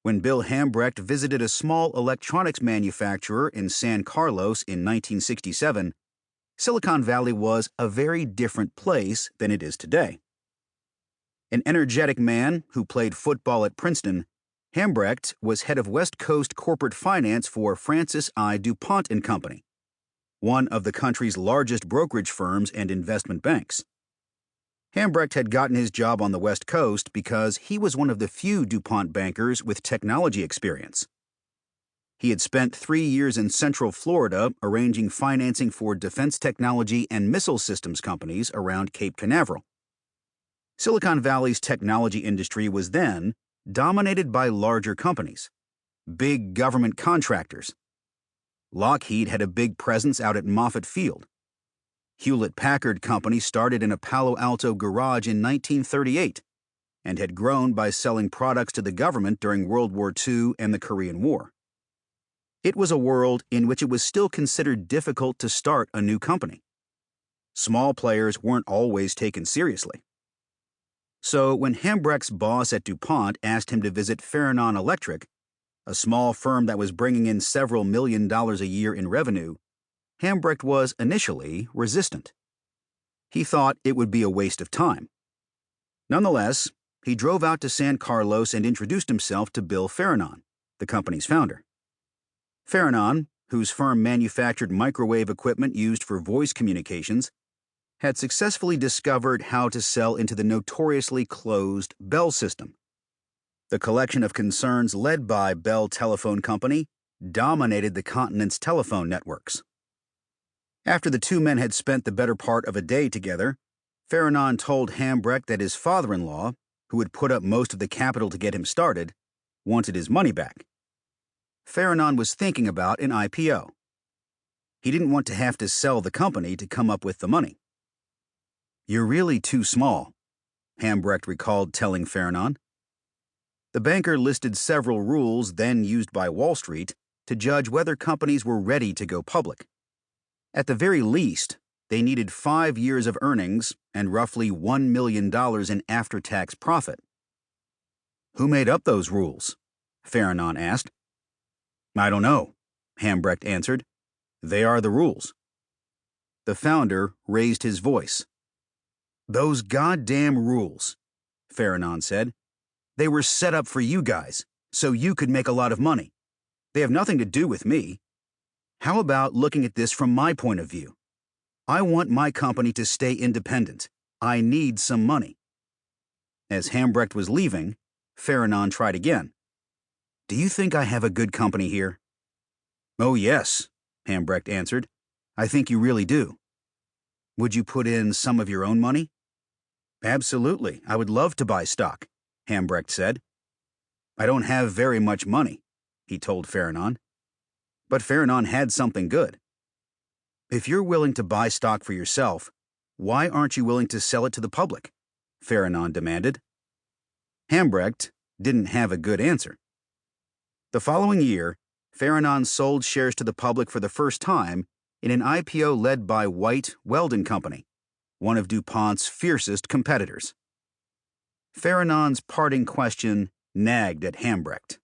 When Bill Hambrecht visited a small electronics manufacturer in San Carlos in 1967, Silicon Valley was a very different place than it is today. An energetic man who played football at Princeton, Hambrecht was head of West Coast corporate finance for Francis I. DuPont and Company, one of the country's largest brokerage firms and investment banks. Hambrecht had gotten his job on the West Coast because he was one of the few DuPont bankers with technology experience. He had spent 3 years in Central Florida arranging financing for defense technology and missile systems companies around Cape Canaveral. Silicon Valley's technology industry was then dominated by larger companies, big government contractors. Lockheed had a big presence out at Moffett Field. Hewlett-Packard Company started in a Palo Alto garage in 1938 and had grown by selling products to the government during World War II and the Korean War. It was a world in which it was still considered difficult to start a new company. Small players weren't always taken seriously. So when Hambrecht's boss at DuPont asked him to visit Farallon Electric, a small firm that was bringing in several $1 million a year in revenue, Hambrecht was initially resistant. He thought it would be a waste of time. Nonetheless, he drove out to San Carlos and introduced himself to Bill Farallon, the company's founder. Farallon, whose firm manufactured microwave equipment used for voice communications, had successfully discovered how to sell into the notoriously closed Bell system. The collection of concerns led by Bell Telephone Company dominated the continent's telephone networks. After the two men had spent the better part of a day together, Farallon told Hambrecht that his father-in-law, who had put up most of the capital to get him started, wanted his money back. Farallon was thinking about an IPO. He didn't want to have to sell the company to come up with the money. "You're really too small," Hambrecht recalled telling Farallon. The banker listed several rules then used by Wall Street to judge whether companies were ready to go public. At the very least, they needed 5 years of earnings and roughly $1 million in after-tax profit. "Who made up those rules?" Farallon asked. "I don't know," Hambrecht answered. "They are the rules." The founder raised his voice. "Those goddamn rules," Farallon said. "They were set up for you guys, so you could make a lot of money. They have nothing to do with me. How about looking at this from my point of view? I want my company to stay independent. I need some money." As Hambrecht was leaving, Farallon tried again. "Do you think I have a good company here?" "Oh, yes," Hambrecht answered. "I think you really do." "Would you put in some of your own money?" "Absolutely. I would love to buy stock," Hambrecht said. "I don't have very much money," he told Farallon. But Farallon had something good. "If you're willing to buy stock for yourself, why aren't you willing to sell it to the public?" Farallon demanded. Hambrecht didn't have a good answer. The following year, Farallon sold shares to the public for the first time in an IPO led by White Weldon Company, one of DuPont's fiercest competitors. Farallon's parting question nagged at Hambrecht.